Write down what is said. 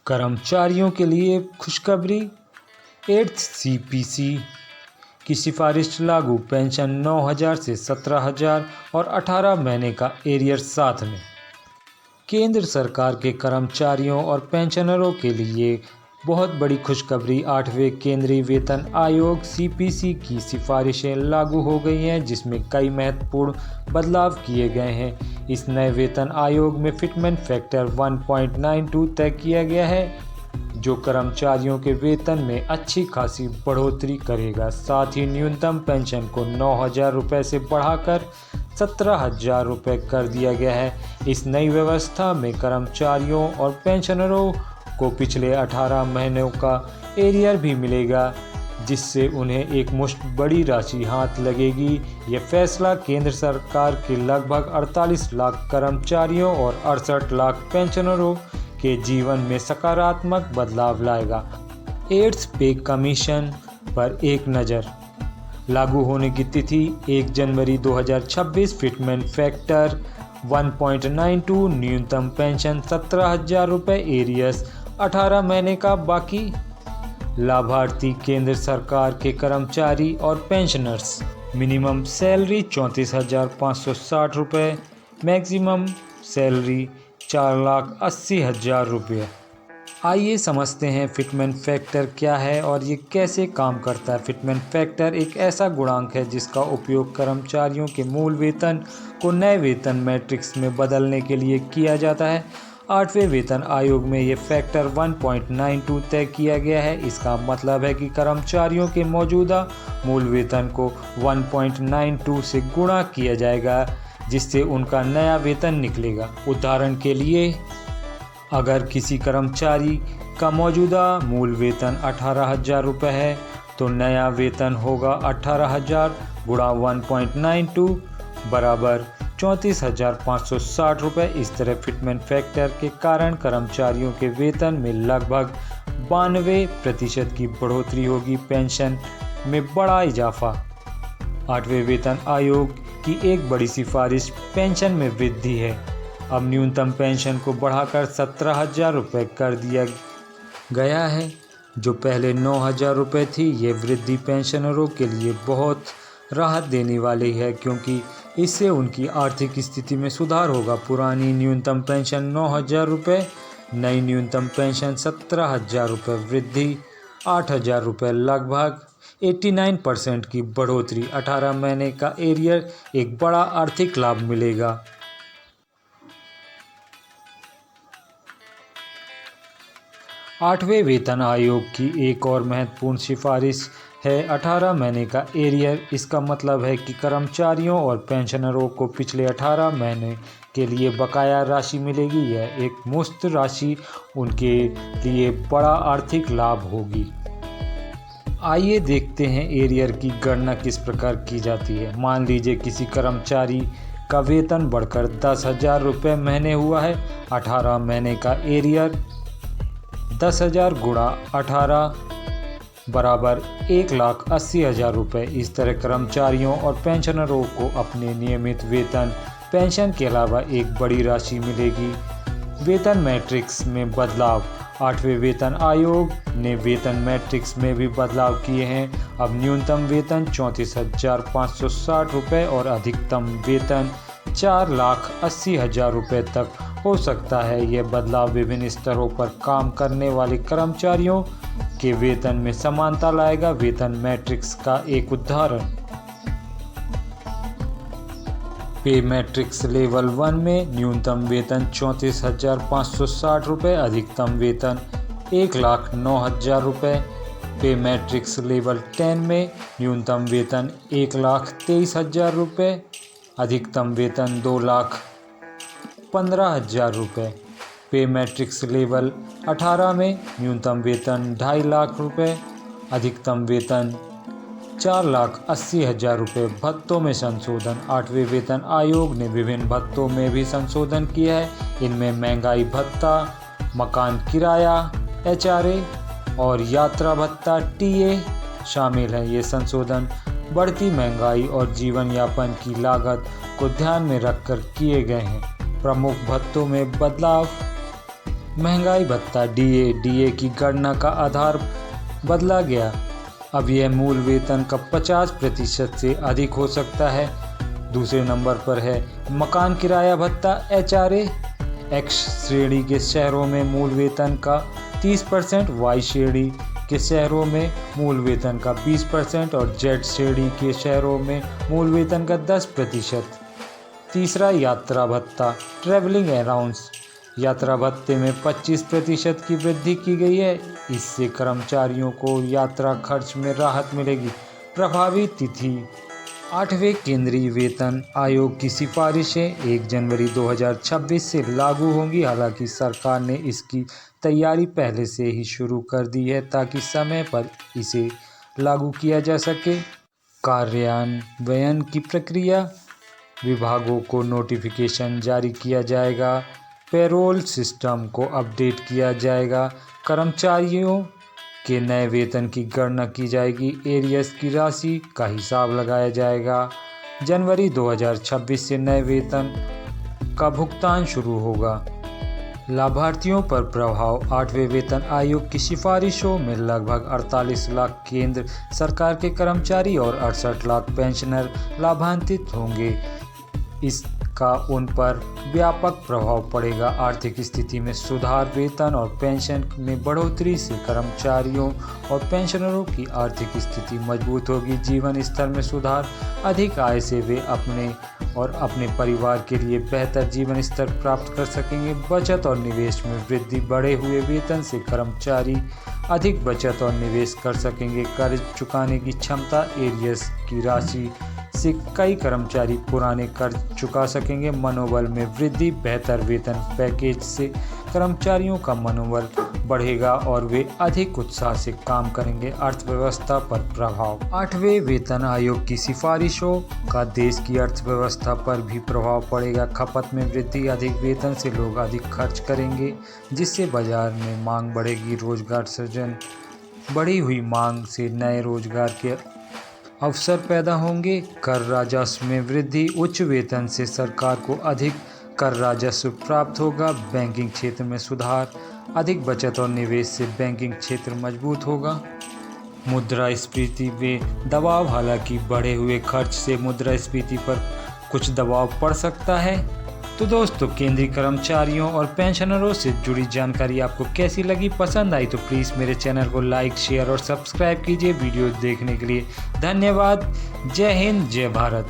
कर्मचारियों के लिए खुशखबरी। 8th CPC की सिफारिश लागू, पेंशन 9,000 से 17,000 और 18 महीने का एरियर साथ में। केंद्र सरकार के कर्मचारियों और पेंशनरों के लिए बहुत बड़ी खुशखबरी। 8वें केंद्रीय वेतन आयोग CPC की सिफारिशें लागू हो गई हैं, जिसमें कई महत्वपूर्ण बदलाव किए गए हैं। इस नए वेतन आयोग में फिटमेंट फैक्टर 1.92 तय किया गया है, जो कर्मचारियों के वेतन में अच्छी खासी बढ़ोतरी करेगा। साथ ही न्यूनतम पेंशन को 9,000 रुपये से बढ़ाकर 17,000 रुपये कर दिया गया है। इस नई व्यवस्था में कर्मचारियों और पेंशनरों को पिछले 18 महीनों का एरियर भी मिलेगा, जिससे उन्हें एक मुश्त बड़ी राशि हाथ लगेगी। यह फैसला केंद्र सरकार के लगभग 48 लाख कर्मचारियों और 68 लाख पेंशनरों के जीवन में सकारात्मक बदलाव लाएगा। 8th पे कमीशन पर एक नज़र। लागू होने की तिथि 1 जनवरी 2026। फिटमेंट फैक्टर 1.92, न्यूनतम पेंशन 17,000 रुपये, एरियर्स 18 महीने का बाकी। लाभार्थी केंद्र सरकार के कर्मचारी और पेंशनर्स। मिनिमम सैलरी 34,560 रुपये, मैक्सिमम सैलरी 4,80,000 रुपये। आइए समझते हैं फिटमेंट फैक्टर क्या है और ये कैसे काम करता है। फिटमेंट फैक्टर एक ऐसा गुणांक है जिसका उपयोग कर्मचारियों के मूल वेतन को नए वेतन मैट्रिक्स में बदलने के लिए किया जाता है। 8वें वेतन आयोग में ये फैक्टर 1.92 तय किया गया है। इसका मतलब है कि कर्मचारियों के मौजूदा मूल वेतन को 1.92 से गुणा किया जाएगा, जिससे उनका नया वेतन निकलेगा। उदाहरण के लिए, अगर किसी कर्मचारी का मौजूदा मूल वेतन 18,000 रुपये है, तो नया वेतन होगा 18,000 गुणा 1.92 बराबर 34,560 रुपये। इस तरह फिटमेंट फैक्टर के कारण कर्मचारियों के वेतन में लगभग 92% की बढ़ोतरी होगी। पेंशन में बड़ा इजाफा। 8वें वेतन आयोग की एक बड़ी सिफारिश पेंशन में वृद्धि है। अब न्यूनतम पेंशन को बढ़ाकर 17,000 रुपये कर दिया गया है, जो पहले 9,000 रुपये थी। ये वृद्धि पेंशनरों के लिए बहुत राहत देने वाली है, क्योंकि इससे उनकी आर्थिक स्थिति में सुधार होगा। पुरानी न्यूनतम पेंशन 9,000 रुपये, नई न्यूनतम पेंशन 17,000 रुपये, वृद्धि 8,000 रुपये, लगभग 89% की बढ़ोतरी। 18 महीने का एरियर एक बड़ा आर्थिक लाभ मिलेगा। 8वें वेतन आयोग की एक और महत्वपूर्ण सिफारिश है 18 महीने का एरियर। इसका मतलब है कि कर्मचारियों और पेंशनरों को पिछले 18 महीने के लिए बकाया राशि मिलेगी। यह एक मुश्त राशि उनके लिए बड़ा आर्थिक लाभ होगी। आइए देखते हैं एरियर की गणना किस प्रकार की जाती है। मान लीजिए किसी कर्मचारी का वेतन बढ़कर 10,000 रुपये महीने हुआ है। 18 महीने का एरियर 10,000 गुणा 18 बराबर 1,80,000 रुपये। इस तरह कर्मचारियों और पेंशनरों को अपने नियमित वेतन पेंशन के अलावा एक बड़ी राशि मिलेगी। वेतन मैट्रिक्स में बदलाव। 8वें वेतन आयोग ने वेतन मैट्रिक्स में भी बदलाव किए हैं। अब न्यूनतम वेतन 34,560 रुपये और अधिकतम वेतन 4,80,000 रुपये तक हो सकता है। यह बदलाव विभिन्न स्तरों पर काम करने वाले कर्मचारियों के वेतन में समानता लाएगा। वेतन मैट्रिक्स का एक उदाहरण। पे मैट्रिक्स लेवल 1 में न्यूनतम वेतन 34,560 रुपये, अधिकतम वेतन 1,09,000 रुपये। पे मैट्रिक्स लेवल 10 में न्यूनतम वेतन 1,23,000 रुपये, अधिकतम वेतन 2,15,000 रुपये। पे मैट्रिक्स लेवल 18 में न्यूनतम वेतन 2.5 लाख रुपये, अधिकतम वेतन 4,80,000 रुपये। भत्तों में संशोधन। 8वें वेतन आयोग ने विभिन्न भत्तों में भी संशोधन किया है। इनमें महंगाई भत्ता, मकान किराया HRA और यात्रा भत्ता TA शामिल हैं। ये संशोधन बढ़ती महंगाई और जीवन यापन की लागत को ध्यान में रखकर किए गए हैं। प्रमुख भत्तों में बदलाव। महंगाई भत्ता डीए की गणना का आधार बदला गया। अब यह मूल वेतन का 50% से अधिक हो सकता है। दूसरे नंबर पर है मकान किराया भत्ता HRA। एक्स श्रेणी के शहरों में मूल वेतन का 30%, वाई श्रेणी के शहरों में मूल वेतन का 20% और जेड श्रेणी के शहरों में मूल वेतन का 10%। तीसरा यात्रा भत्ता ट्रैवलिंग अलाउंस। यात्रा भत्ते में 25% की वृद्धि की गई है। इससे कर्मचारियों को यात्रा खर्च में राहत मिलेगी। प्रभावी तिथि 8वें केंद्रीय वेतन आयोग की सिफारिशें 1 जनवरी 2026 से लागू होंगी। हालांकि सरकार ने इसकी तैयारी पहले से ही शुरू कर दी है ताकि समय पर इसे लागू किया जा सके। कार्यान्वयन की प्रक्रिया, विभागों को नोटिफिकेशन जारी किया जाएगा। पेरोल सिस्टम को अपडेट किया जाएगा। कर्मचारियों के नए वेतन की गणना की जाएगी। एरियर्स की राशि का हिसाब लगाया जाएगा। जनवरी 2026 से नए वेतन का भुगतान शुरू होगा। लाभार्थियों पर प्रभाव 8वें वेतन आयोग की सिफारिशों में लगभग 48 लाख केंद्र सरकार के कर्मचारी और 68 लाख पेंशनर लाभान्वित होंगे। इसका उन पर व्यापक प्रभाव पड़ेगा। आर्थिक स्थिति में सुधार, वेतन और पेंशन में बढ़ोतरी से कर्मचारियों और पेंशनरों की आर्थिक स्थिति मजबूत होगी। जीवन स्तर में सुधार, अधिक आय से वे अपने और अपने परिवार के लिए बेहतर जीवन स्तर प्राप्त कर सकेंगे। बचत और निवेश में वृद्धि, बढ़े हुए वेतन से कर्मचारी अधिक बचत और निवेश कर सकेंगे। कर्ज चुकाने की क्षमता, एरियर्स की राशि से कई कर्मचारी पुराने कर्ज चुका सकेंगे। मनोबल में वृद्धि, बेहतर वेतन पैकेज से कर्मचारियों का मनोबल बढ़ेगा और वे अधिक उत्साह से काम करेंगे। अर्थव्यवस्था पर प्रभाव 8वें वेतन आयोग की सिफारिशों का देश की अर्थव्यवस्था पर भी प्रभाव पड़ेगा। खपत में वृद्धि, अधिक वेतन से लोग अधिक खर्च करेंगे जिससे बाजार में मांग बढ़ेगी। रोजगार सृजन, बढ़ी हुई मांग से नए रोजगार के अवसर पैदा होंगे। कर राजस्व में वृद्धि, उच्च वेतन से सरकार को अधिक कर राजस्व प्राप्त होगा। बैंकिंग क्षेत्र में सुधार, अधिक बचत और निवेश से बैंकिंग क्षेत्र मजबूत होगा। मुद्रास्फीति में दबाव, हालांकि बढ़े हुए खर्च से मुद्रास्फीति पर कुछ दबाव पड़ सकता है। तो दोस्तों, केंद्रीय कर्मचारियों और पेंशनरों से जुड़ी जानकारी आपको कैसी लगी? पसंद आई तो प्लीज़ मेरे चैनल को लाइक, शेयर और सब्सक्राइब कीजिए। वीडियो देखने के लिए धन्यवाद। जय हिंद, जय भारत।